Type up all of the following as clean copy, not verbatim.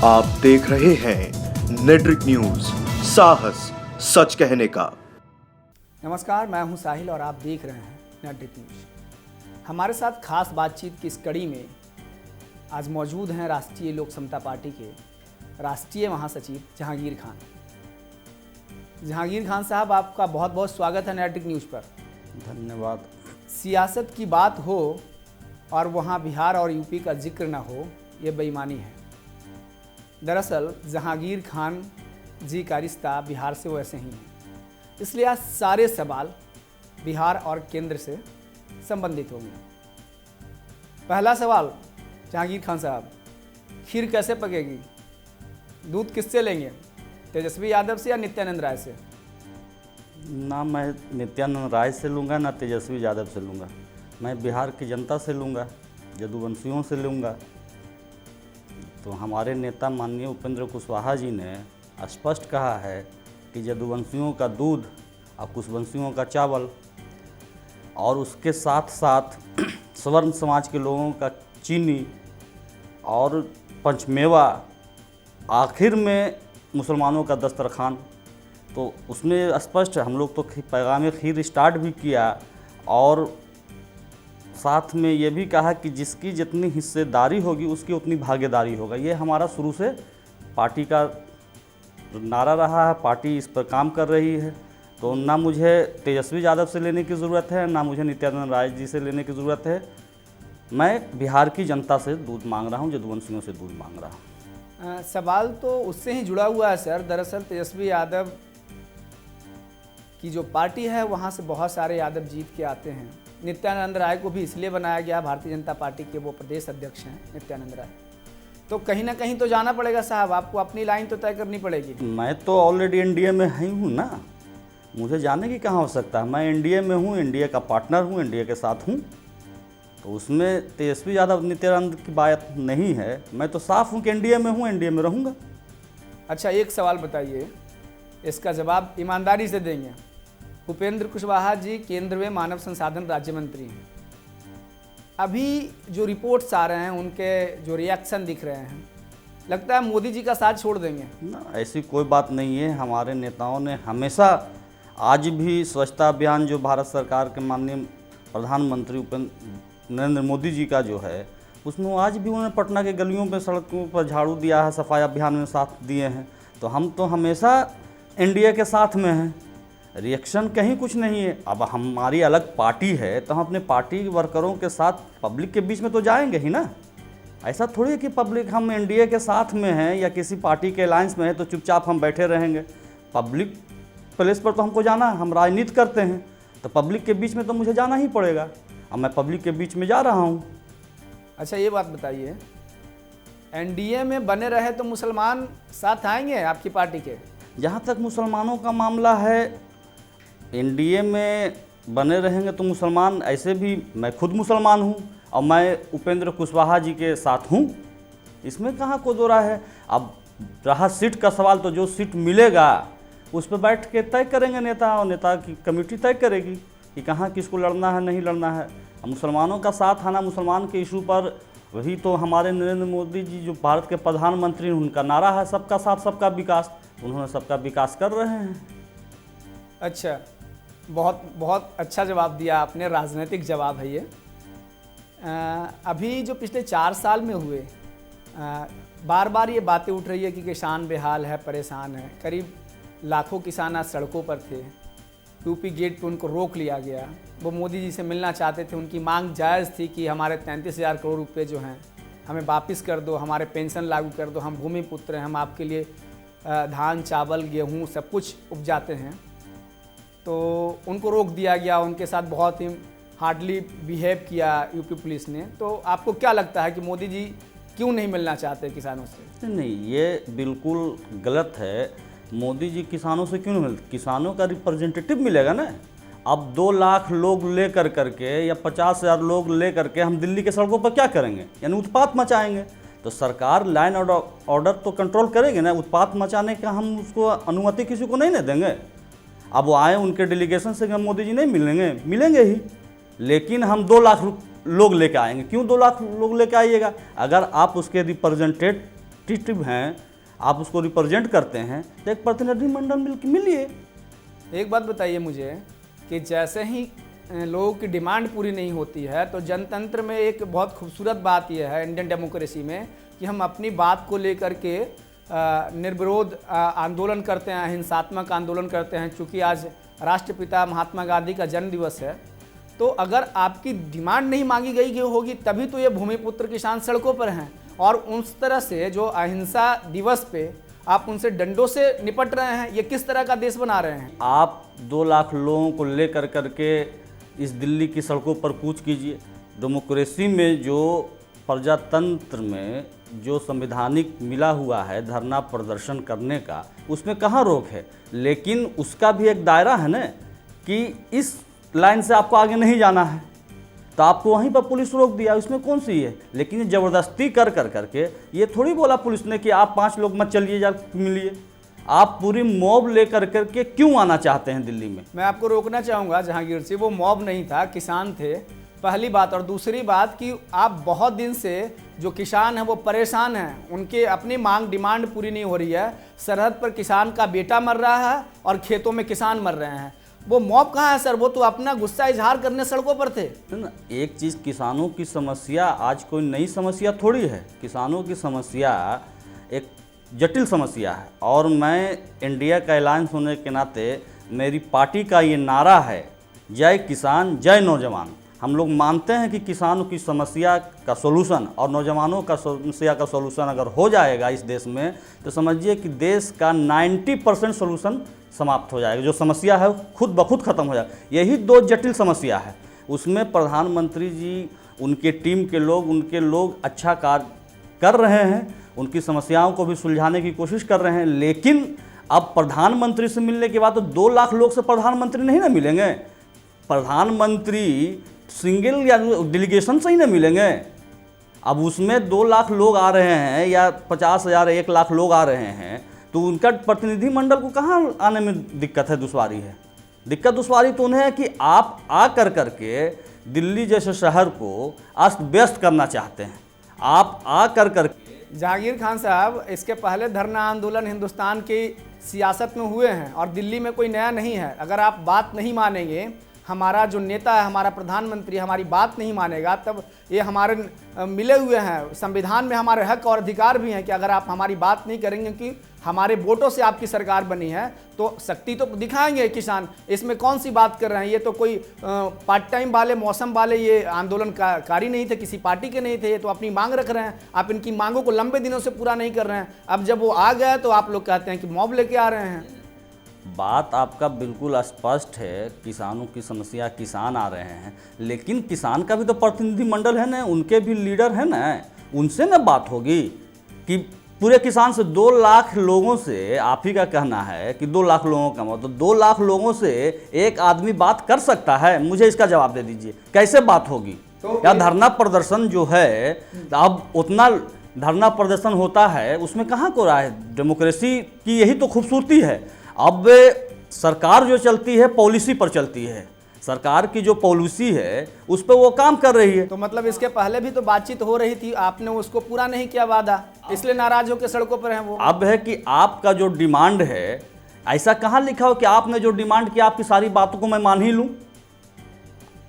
आप देख रहे हैं नेट्रिक न्यूज, साहस सच कहने का। नमस्कार, मैं हूं साहिल और आप देख रहे हैं नेट्रिक न्यूज। हमारे साथ खास बातचीत की इस कड़ी में आज मौजूद हैं राष्ट्रीय लोक समता पार्टी के राष्ट्रीय महासचिव जहांगीर खान। जहांगीर खान साहब, आपका बहुत बहुत स्वागत है नेट्रिक न्यूज पर। धन्यवाद। सियासत की बात हो और वहाँ बिहार और यूपी का जिक्र ना हो, ये बेईमानी है। दरअसल जहांगीर खान जी का रिश्ता बिहार से वैसे ही है, इसलिए आज सारे सवाल बिहार और केंद्र से संबंधित होंगे। पहला सवाल, जहांगीर खान साहब, खीर कैसे पकेगी? दूध किससे लेंगे, तेजस्वी यादव से या नित्यानंद राय से? ना मैं नित्यानंद राय से लूँगा, ना तेजस्वी यादव से लूँगा। मैं बिहार की जनता से लूँगा, यदुवंशियों से लूँगा। तो हमारे नेता माननीय उपेंद्र कुशवाहा जी ने स्पष्ट कहा है कि यदुवंशियों का दूध और कुशवंशियों का चावल, और उसके साथ साथ स्वर्ण समाज के लोगों का चीनी और पंचमेवा, आखिर में मुसलमानों का दस्तरखान। तो उसमें स्पष्ट हम लोग तो पैगाम खीर स्टार्ट भी किया और साथ में ये भी कहा कि जिसकी जितनी हिस्सेदारी होगी उसकी उतनी भागीदारी होगा। ये हमारा शुरू से पार्टी का नारा रहा है, पार्टी इस पर काम कर रही है। तो ना मुझे तेजस्वी यादव से लेने की ज़रूरत है, ना मुझे नित्यानंद राय जी से लेने की ज़रूरत है। मैं बिहार की जनता से दूध मांग रहा हूँ, यदुवंशियों से दूध मांग रहा हूँ। सवाल तो उससे ही जुड़ा हुआ है सर। दरअसल तेजस्वी यादव की जो पार्टी है वहाँ से बहुत सारे यादव जीत के आते हैं। नित्यानंद राय को भी इसलिए बनाया गया, भारतीय जनता पार्टी के वो प्रदेश अध्यक्ष हैं नित्यानंद राय। तो कहीं ना कहीं तो जाना पड़ेगा साहब, आपको अपनी लाइन तो तय करनी पड़ेगी। मैं तो ऑलरेडी एनडीए में ही हूँ ना, मुझे जाने की कहाँ आवश्यकता है। मैं एनडीए में हूँ, एनडीए का पार्टनर हूँ, एनडीए के साथ हूँ। तो उसमें तेजस्वी यादव नित्यानंद की बात नहीं है। मैं तो साफ हूँ कि एनडीए में हूँ, एनडीए में रहूँगा। अच्छा, एक सवाल बताइए, इसका जवाब ईमानदारी से देंगे। उपेंद्र कुशवाहा जी केंद्र में मानव संसाधन राज्य मंत्री हैं। अभी जो रिपोर्ट्स आ रहे हैं, उनके जो रिएक्शन दिख रहे हैं, लगता है मोदी जी का साथ छोड़ देंगे ना। ऐसी कोई बात नहीं है। हमारे नेताओं ने हमेशा, आज भी स्वच्छता अभियान जो भारत सरकार के माननीय प्रधानमंत्री नरेंद्र मोदी जी का जो है, उसमें आज भी उन्होंने पटना के गलियों पे, सड़कों पर झाड़ू दिया है, सफाई अभियान में साथ दिए हैं। तो हम तो हमेशा एनडीए के साथ में हैं। रिएक्शन कहीं कुछ नहीं है। अब हमारी अलग पार्टी है तो हम अपने पार्टी वर्करों के साथ पब्लिक के बीच में तो जाएंगे ही ना। ऐसा थोड़ी है कि पब्लिक, हम एनडीए के साथ में हैं या किसी पार्टी के अलायंस में है तो चुपचाप हम बैठे रहेंगे। पब्लिक प्लेस पर तो हमको जाना है, हम राजनीति करते हैं, तो पब्लिक के बीच में तो मुझे जाना ही पड़ेगा। अब मैं पब्लिक के बीच में जा रहा हूँ। अच्छा, ये बात बताइए, एनडीए में बने रहे तो मुसलमान साथ आएंगे आपकी पार्टी के? जहाँ तक मुसलमानों का मामला है, एनडीए में बने रहेंगे तो मुसलमान, ऐसे भी मैं खुद मुसलमान हूँ और मैं उपेंद्र कुशवाहा जी के साथ हूँ। इसमें कहाँ को दो राय है। अब रहा सीट का सवाल, तो जो सीट मिलेगा उस पर बैठ के तय करेंगे नेता, और नेता की कमेटी तय करेगी कि कहाँ किसको लड़ना है, नहीं लड़ना है। मुसलमानों का साथ आना मुसलमान के इशू पर, वही तो हमारे नरेंद्र मोदी जी जो भारत के प्रधानमंत्री, उनका नारा है सबका साथ सबका विकास। उन्होंने सबका विकास कर रहे हैं। अच्छा, बहुत बहुत अच्छा जवाब दिया आपने, राजनीतिक जवाब है ये। अभी जो पिछले 4 साल में हुए, बार बार ये बातें उठ रही है कि किसान बेहाल है, परेशान है। करीब लाखों किसान आज सड़कों पर थे। यूपी गेट पे उनको रोक लिया गया। वो मोदी जी से मिलना चाहते थे, उनकी मांग जायज़ थी कि हमारे 33,000 करोड़ रुपए जो हैं हमें वापस कर दो, हमारे पेंशन लागू कर दो, हम भूमि पुत्र हैं, हम आपके लिए धान, चावल, गेहूँ सब कुछ उपजाते हैं। तो उनको रोक दिया गया, उनके साथ बहुत ही हार्डली बिहेव किया यूपी पुलिस ने। तो आपको क्या लगता है कि मोदी जी क्यों नहीं मिलना चाहते किसानों से? नहीं, ये बिल्कुल गलत है। मोदी जी किसानों से क्यों नहीं मिलते? किसानों का रिप्रेजेंटेटिव मिलेगा ना। अब 2 लाख लोग ले करके या 50,000 लोग ले करके हम दिल्ली के सड़कों पर क्या करेंगे? यानी उत्पात मचाएंगे। तो सरकार लाइन ऑर्डर तो कंट्रोल करेगी ना। उत्पात मचाने का हम उसको अनुमति किसी को नहीं ना देंगे। अब वो आए, उनके डेलीगेशन से हम मोदी जी नहीं मिलेंगे? मिलेंगे ही, लेकिन हम 2 लाख लोग लेकर आएंगे। क्यों 2 लाख लोग लेकर आइएगा? अगर आप उसके रिप्रेजेंटेटिव हैं, आप उसको रिप्रेजेंट करते हैं, तो एक प्रतिनिधिमंडल मिलिए। एक बात बताइए मुझे कि जैसे ही लोगों की डिमांड पूरी नहीं होती है तो जनतंत्र में एक बहुत खूबसूरत बात यह है इंडियन डेमोक्रेसी में कि हम अपनी बात को लेकर के निर्विरोध आंदोलन करते हैं, हिंसात्मक आंदोलन करते हैं। चूँकि आज राष्ट्रपिता महात्मा गांधी का जन्म दिवस है, तो अगर आपकी डिमांड नहीं मांगी गई होगी तभी तो ये भूमिपुत्र किसान सड़कों पर हैं। और उस तरह से जो अहिंसा दिवस पे आप उनसे डंडों से निपट रहे हैं, ये किस तरह का देश बना रहे हैं? आप 2 लाख लोगों को लेकर करके इस दिल्ली की सड़कों पर कूच कीजिए। डेमोक्रेसी में जो प्रजातंत्र में जो संवैधानिक मिला हुआ है धरना प्रदर्शन करने का, उसमें कहाँ रोक है? लेकिन उसका भी एक दायरा है ना कि इस लाइन से आपको आगे नहीं जाना है, तो आपको वहीं पर पुलिस रोक दिया, इसमें कौन सी है? लेकिन ये ज़बरदस्ती कर करके ये थोड़ी बोला पुलिस ने कि आप 5 लोग मत चलिए, जा मिलिए। आप पूरी मॉब लेकर करके क्यों आना चाहते हैं दिल्ली में? मैं आपको रोकना चाहूँगा जहांगीर जी, वो मॉब नहीं था, किसान थे, पहली बात। और दूसरी बात कि आप बहुत दिन से जो किसान हैं वो परेशान हैं, उनके अपनी मांग डिमांड पूरी नहीं हो रही है। सरहद पर किसान का बेटा मर रहा है और खेतों में किसान मर रहे हैं। वो मॉब कहाँ है सर? वो तो अपना गुस्सा इजहार करने सड़कों पर थे ना। एक चीज़, किसानों की समस्या आज कोई नई समस्या थोड़ी है। किसानों की समस्या एक जटिल समस्या है, और मैं इंडिया का अलायंस होने के नाते मेरी पार्टी का ये नारा है, जय किसान जय नौजवान। हम लोग मानते हैं कि किसानों की समस्या का सोल्यूशन और नौजवानों का समस्या का सोल्यूशन अगर हो जाएगा इस देश में, तो समझिए कि देश का 90% सोल्यूशन समाप्त हो जाएगा। जो समस्या है खुद ब खुद खत्म हो जाएगा। यही 2 जटिल समस्या है, उसमें प्रधानमंत्री जी, उनके टीम के लोग, उनके लोग अच्छा कार्य कर रहे हैं, उनकी समस्याओं को भी सुलझाने की कोशिश कर रहे हैं। लेकिन अब प्रधानमंत्री से मिलने के बाद तो 2 लाख लोग से प्रधानमंत्री नहीं ना मिलेंगे। प्रधानमंत्री सिंगल या डेलीगेशन से ही ना मिलेंगे। अब उसमें 2 लाख लोग आ रहे हैं या 50,000 1 लाख लोग आ रहे हैं, तो उनका प्रतिनिधिमंडल को कहाँ आने में दिक्कत है, दुश्वारी है? दिक्कत दुश्वारी तो उन्हें है कि आप आ करके दिल्ली जैसे शहर को अस्त व्यस्त करना चाहते हैं। आप आ करके जहांगीर खान साहब, इसके पहले धरना आंदोलन हिंदुस्तान की सियासत में हुए हैं और दिल्ली में कोई नया नहीं है। अगर आप बात नहीं मानेंगे, हमारा जो नेता है, हमारा प्रधानमंत्री हमारी बात नहीं मानेगा, तब ये हमारे मिले हुए हैं, संविधान में हमारे हक और अधिकार भी हैं कि अगर आप हमारी बात नहीं करेंगे कि हमारे वोटों से आपकी सरकार बनी है, तो शक्ति तो दिखाएंगे किसान। इसमें कौन सी बात कर रहे हैं? ये तो कोई पार्ट टाइम वाले, मौसम वाले ये आंदोलनकारी नहीं थे, किसी पार्टी के नहीं थे। ये तो अपनी मांग रख रहे हैं। आप इनकी मांगों को लंबे दिनों से पूरा नहीं कर रहे हैं। अब जब वो आ गए तो आप लोग कहते हैं कि मॉब लेके आ रहे हैं। बात आपका बिल्कुल स्पष्ट है, किसानों की समस्या, किसान आ रहे हैं, लेकिन किसान का भी तो प्रतिनिधिमंडल है ना, उनके भी लीडर है ना, उनसे ना बात होगी कि पूरे किसान से 2 लाख लोगों से, आप ही का कहना है कि 2 लाख लोगों का मतलब 2 लाख लोगों से एक आदमी बात कर सकता है? मुझे इसका जवाब दे दीजिए, कैसे बात होगी? तो या धरना प्रदर्शन जो है, अब उतना धरना प्रदर्शन होता है, उसमें कहाँ को रहा है? डेमोक्रेसी की यही तो खूबसूरती है। अब सरकार जो चलती है पॉलिसी पर चलती है, सरकार की जो पॉलिसी है उस पर वो काम कर रही है। तो मतलब इसके पहले भी तो बातचीत हो रही थी, आपने उसको पूरा नहीं किया वादा, इसलिए नाराज होकर सड़कों पर हैं वो। अब है कि आपका जो डिमांड है, ऐसा कहाँ लिखा हो कि आपने जो डिमांड किया आपकी सारी बातों को मैं मान ही लूँ?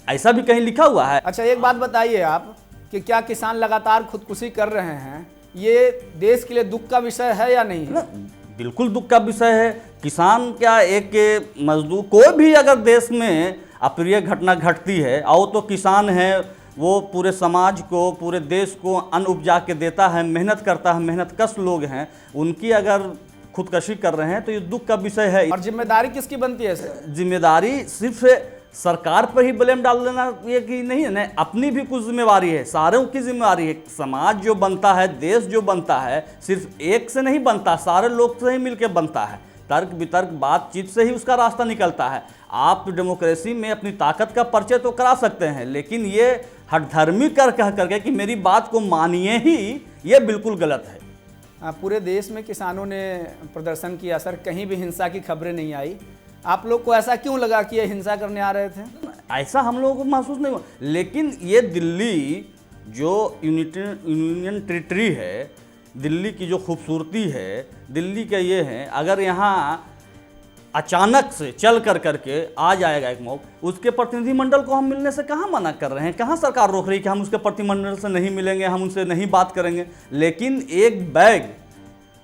ऐसा भी कहीं लिखा हुआ है? अच्छा, एक बात बताइए आप कि क्या किसान लगातार खुदकुशी कर रहे हैं, ये देश के लिए दुख का विषय है या नहीं है? बिल्कुल दुख का विषय है। किसान क्या, एक मजदूर, कोई भी अगर देश में अप्रिय घटना घटती है, और तो किसान है, वो पूरे समाज को, पूरे देश को अन्न उपजा के देता है, मेहनत करता है, मेहनतकश लोग हैं, उनकी अगर खुदकशी कर रहे हैं तो ये दुख का विषय है। और जिम्मेदारी किसकी बनती है सर? जिम्मेदारी सिर्फ सरकार पर ही ब्लेम डाल देना ये कि नहीं है ना, अपनी भी कुछ जिम्मेवारी है, सारों की जिम्मेवारी है। समाज जो बनता है, देश जो बनता है, सिर्फ एक से नहीं बनता, सारे लोग से ही मिलकर बनता है। तर्क वितर्क बातचीत से ही उसका रास्ता निकलता है। आप डेमोक्रेसी में अपनी ताकत का परिचय तो करा सकते हैं, लेकिन ये हठधर्मी कह करके कि मेरी बात को मानिए ही, ये बिल्कुल गलत है। पूरे देश में किसानों ने प्रदर्शन किया सर, कहीं भी हिंसा की खबरें नहीं आई। आप लोग को ऐसा क्यों लगा कि ये हिंसा करने आ रहे थे? ऐसा हम लोगों को महसूस नहीं हुआ, लेकिन ये दिल्ली जो यूनियन टेरिटरी है, दिल्ली की जो खूबसूरती है, दिल्ली के ये हैं, अगर यहाँ अचानक से चल कर करके आ जाएगा एक मौका, उसके प्रतिनिधिमंडल को हम मिलने से कहाँ मना कर रहे हैं? कहाँ सरकार रोक रही है कि हम उसके प्रतिनिधिमंडल से नहीं मिलेंगे, हम उनसे नहीं बात करेंगे? लेकिन एक बैग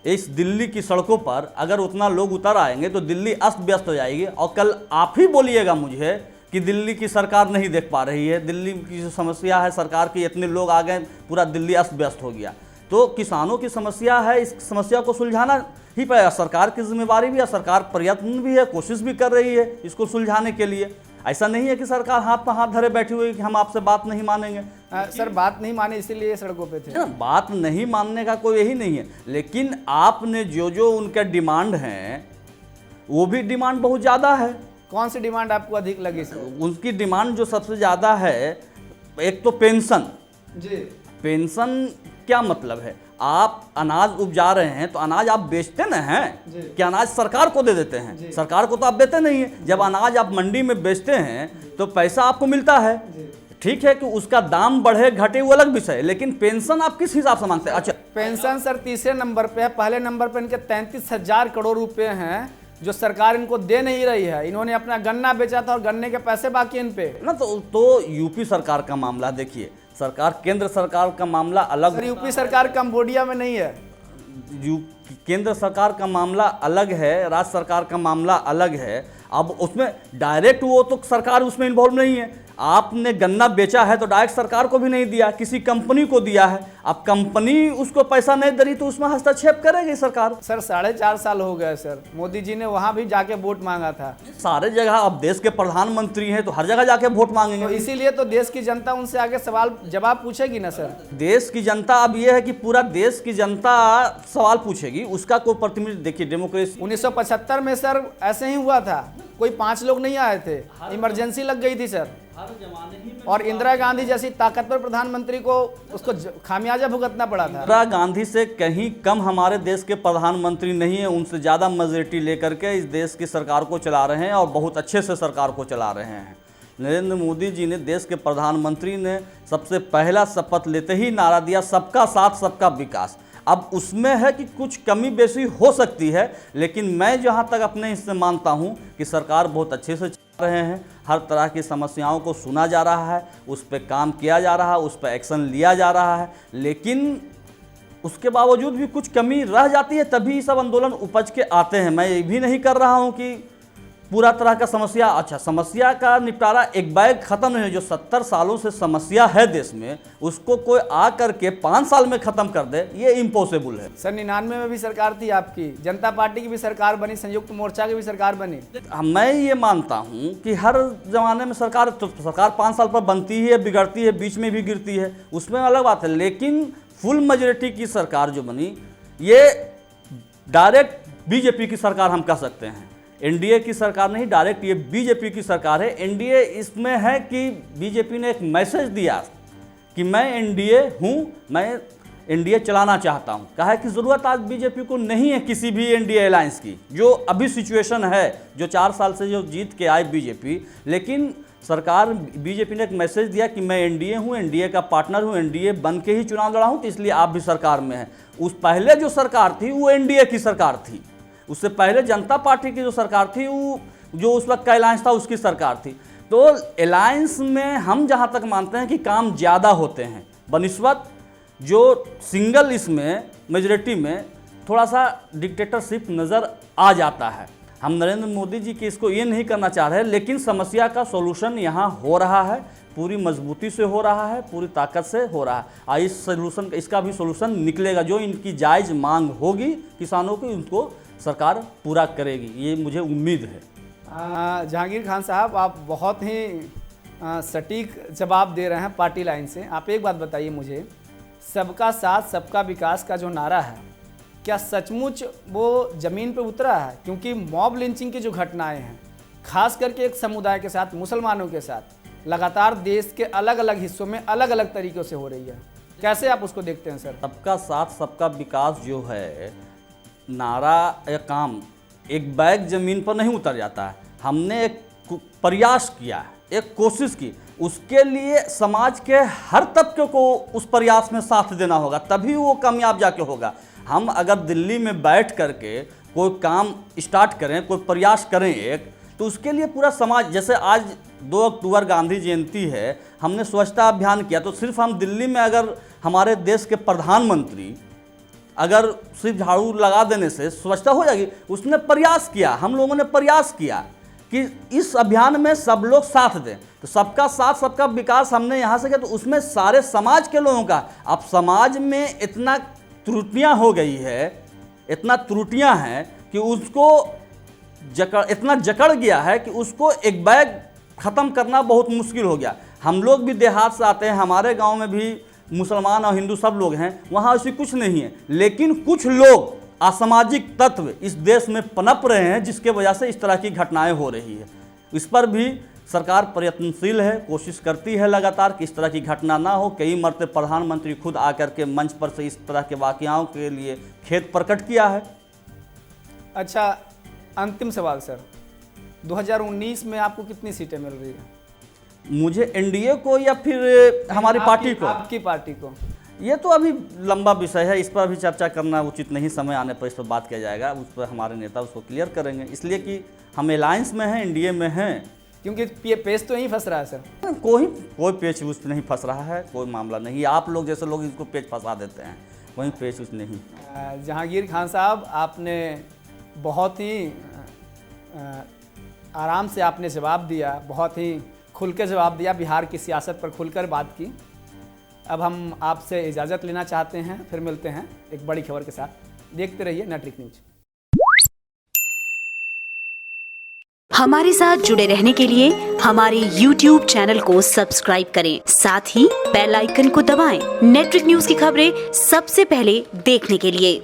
इस दिल्ली की सड़कों पर अगर उतना लोग उतर आएंगे तो दिल्ली अस्त व्यस्त हो जाएगी। और कल आप ही बोलिएगा मुझे कि दिल्ली की सरकार नहीं देख पा रही है, दिल्ली की जो समस्या है सरकार की, इतने लोग आ गए, पूरा दिल्ली अस्त व्यस्त हो गया। तो किसानों की समस्या है, इस समस्या को सुलझाना ही पड़ेगा। सरकार की जिम्मेवारी भी है, सरकार प्रयत्न भी है, कोशिश भी कर रही है इसको सुलझाने के लिए। ऐसा नहीं है कि सरकार हाथ पर हाथ धरे बैठी हुई कि हम आपसे बात नहीं मानेंगे। सर बात नहीं माने इसीलिए सड़कों पे थे। बात नहीं मानने का कोई यही नहीं है, लेकिन आपने जो उनके डिमांड हैं वो भी डिमांड बहुत ज़्यादा है। कौन सी डिमांड आपको अधिक लगी सर? उनकी डिमांड जो सबसे ज़्यादा है, एक तो पेंशन। जी। पेंशन क्या मतलब है? आप अनाज उपजा रहे हैं तो अनाज आप बेचते न हैं कि अनाज सरकार को दे देते हैं? सरकार को तो आप देते नहीं है। जब अनाज आप मंडी में बेचते हैं तो पैसा आपको मिलता है। ठीक है कि उसका दाम बढ़े घटे वो अलग विषय है, लेकिन पेंशन आप किस हिसाब से मांगते हैं? अच्छा, पेंशन सर तीसरे नंबर पे है, पहले नंबर पे इनके 33,000 करोड़ रुपए हैं जो सरकार इनको दे नहीं रही है। इन्होंने अपना गन्ना बेचा था और गन्ने के पैसे बाकी इन पे ना। तो यूपी सरकार का मामला देखिए, सरकार केंद्र सरकार का मामला अलग। सर यूपी सरकार कंबोडिया में नहीं है। केंद्र सरकार का मामला अलग है, राज्य सरकार का मामला अलग है। अब उसमें डायरेक्ट वो तो सरकार उसमें इन्वॉल्व नहीं है। आपने गन्ना बेचा है तो डायरेक्ट सरकार को भी नहीं दिया, किसी कंपनी को दिया है। अब कंपनी उसको पैसा नहीं दे रही तो उसमें हस्तक्षेप करेगी सरकार। सर 4.5 साल हो गए सर, मोदी जी ने वहां भी जाके वोट मांगा था। सारे जगह, अब देश के प्रधानमंत्री हैं तो हर जगह जाके वोट मांगेंगे। तो इसीलिए तो देश की जनता उनसे आगे सवाल जवाब पूछेगी ना सर। देश की जनता, अब ये है कि पूरा देश की जनता सवाल पूछेगी, उसका कोई प्रतिनिधि। देखिए डेमोक्रेसी 1975 में सर ऐसे ही हुआ था, कोई 5 लोग नहीं आए थे, इमरजेंसी लग गई थी सर। और इंदिरा गांधी जैसी ताकतवर प्रधानमंत्री को उसको खामियाजा भुगतना पड़ा था। इंदिरा गांधी से कहीं कम हमारे देश के प्रधानमंत्री नहीं है, उनसे ज़्यादा मेजॉरिटी लेकर के इस देश की सरकार को चला रहे हैं और बहुत अच्छे से सरकार को चला रहे हैं। नरेंद्र मोदी जी ने, देश के प्रधानमंत्री ने सबसे पहला शपथ लेते ही नारा दिया, सबका साथ सबका विकास। अब उसमें है कि कुछ कमी बेसी हो सकती है, लेकिन मैं जहाँ तक अपने हिस्से मानता हूँ कि सरकार बहुत अच्छे से चल रहे हैं। हर तरह की समस्याओं को सुना जा रहा है, उस पर काम किया जा रहा है, उस पर एक्शन लिया जा रहा है, लेकिन उसके बावजूद भी कुछ कमी रह जाती है, तभी सब आंदोलन उपज के आते हैं। मैं ये भी नहीं कर रहा हूँ कि पूरा तरह का समस्या, अच्छा समस्या का निपटारा एक बैग खत्म नहीं है। जो 70 सालों से समस्या है देश में, उसको कोई आ करके 5 साल में खत्म कर दे, ये इम्पॉसिबल है। सर 99 में भी सरकार थी आपकी, जनता पार्टी की भी सरकार बनी, संयुक्त मोर्चा की भी सरकार बनी। मैं ये मानता हूँ कि हर जमाने में सरकार 5 साल पर बनती है, बिगड़ती है, बीच में भी गिरती है, उसमें अलग बात है। लेकिन फुल मेजॉरिटी की सरकार जो बनी, ये डायरेक्ट बीजेपी की सरकार हम कह सकते हैं। एनडीए की सरकार नहीं, डायरेक्ट ये बीजेपी की सरकार है। एनडीए इसमें है कि बीजेपी ने एक मैसेज दिया कि मैं एनडीए हूँ, मैं एनडीए चलाना चाहता हूँ। कहा है कि ज़रूरत आज बीजेपी को नहीं है किसी भी एनडीए अलायंस की, जो अभी सिचुएशन है, जो 4 साल से जो जीत के आई बीजेपी। लेकिन सरकार बीजेपी ने एक मैसेज दिया कि मैं एनडीए हूँ, एनडीए का पार्टनर हूँ, एनडीए बन के ही चुनाव लड़ा हूँ, तो इसलिए आप भी सरकार में हैं। उस पहले जो सरकार थी वो एनडीए की सरकार थी, उससे पहले जनता पार्टी की जो सरकार थी, वो जो उस वक्त का अलायंस था उसकी सरकार थी। तो अलायंस में हम जहाँ तक मानते हैं कि काम ज़्यादा होते हैं बनिस्बत जो सिंगल, इसमें मेजॉरिटी में थोड़ा सा डिक्टेटरशिप नज़र आ जाता है। हम नरेंद्र मोदी जी की इसको ये नहीं करना चाह रहे, लेकिन समस्या का सॉल्यूशन यहाँ हो रहा है, पूरी मजबूती से हो रहा है, पूरी ताकत से हो रहा है। इस सॉल्यूशन, इसका भी सॉल्यूशन निकलेगा। जो इनकी जायज़ मांग होगी किसानों की, उनको सरकार पूरा करेगी, ये मुझे उम्मीद है। जहांगीर खान साहब, आप बहुत ही सटीक जवाब दे रहे हैं पार्टी लाइन से। आप एक बात बताइए मुझे, सबका साथ सबका विकास का जो नारा है, क्या सचमुच वो ज़मीन पे उतरा है? क्योंकि मॉब लिंचिंग की जो घटनाएं हैं, खास करके एक समुदाय के साथ, मुसलमानों के साथ, लगातार देश के अलग अलग हिस्सों में अलग अलग तरीक़ों से हो रही है, कैसे आप उसको देखते हैं सर? सबका साथ सबका विकास जो है नारा या काम एक बैग ज़मीन पर नहीं उतर जाता है। हमने एक प्रयास किया, एक कोशिश की, उसके लिए समाज के हर तबके को उस प्रयास में साथ देना होगा, तभी वो कामयाब जाके होगा। हम अगर दिल्ली में बैठ करके कोई काम स्टार्ट करें, कोई प्रयास करें एक, तो उसके लिए पूरा समाज, जैसे आज 2 अक्टूबर गांधी जयंती है, हमने स्वच्छता अभियान किया, तो सिर्फ हम दिल्ली में अगर हमारे देश के प्रधानमंत्री अगर सिर्फ झाड़ू लगा देने से स्वच्छता हो जाएगी, उसने प्रयास किया, हम लोगों ने प्रयास किया कि इस अभियान में सब लोग साथ दें, तो सबका साथ सबका विकास हमने यहाँ से किया, तो उसमें सारे समाज के लोगों का। अब समाज में इतना त्रुटियाँ हो गई है, इतना त्रुटियाँ हैं कि उसको इतना जकड़ गया है कि उसको एक बैग ख़त्म करना बहुत मुश्किल हो गया। हम लोग भी देहात से आते हैं, हमारे गांव में भी मुसलमान और हिंदू सब लोग हैं, वहाँ ऐसी कुछ नहीं है, लेकिन कुछ लोग असामाजिक तत्व इस देश में पनप रहे हैं, जिसके वजह से इस तरह की घटनाएं हो रही है। इस पर भी सरकार प्रयत्नशील है, कोशिश करती है लगातार कि इस तरह की घटना ना हो। कई मरते प्रधानमंत्री खुद आकर के मंच पर से इस तरह के वाक़याओं के लिए खेद प्रकट किया है। अच्छा, अंतिम सवाल सर, 2019 में आपको कितनी सीटें मिल रही है? मुझे एनडीए को या फिर हमारी पार्टी को? आपकी पार्टी को। ये तो अभी लंबा विषय है, इस पर अभी चर्चा करना उचित नहीं, समय आने पर इस पर बात किया जाएगा, उस पर हमारे नेता उसको क्लियर करेंगे, इसलिए कि हम अलायंस में हैं, एनडीए में हैं। क्योंकि ये पेच तो यहीं फंस रहा है सर। कोई पेच उस नहीं फंस रहा है, कोई मामला नहीं। आप लोग जैसे लोग इसको पेच फंसा देते हैं, वहीं पेच उस नहीं। जहांगीर खान साहब, आपने बहुत ही आराम से आपने जवाब दिया, बहुत ही खुल के जवाब दिया, बिहार की सियासत पर खुलकर बात की। अब हम आपसे इजाज़त लेना चाहते हैं, फिर मिलते हैं एक बड़ी खबर के साथ। देखते रहिए नेट्रिक न्यूज। हमारे साथ जुड़े रहने के लिए हमारे YouTube चैनल को सब्सक्राइब करें, साथ ही बेल आइकन को दबाएं। नेट्रिक न्यूज की खबरें सबसे पहले देखने के लिए।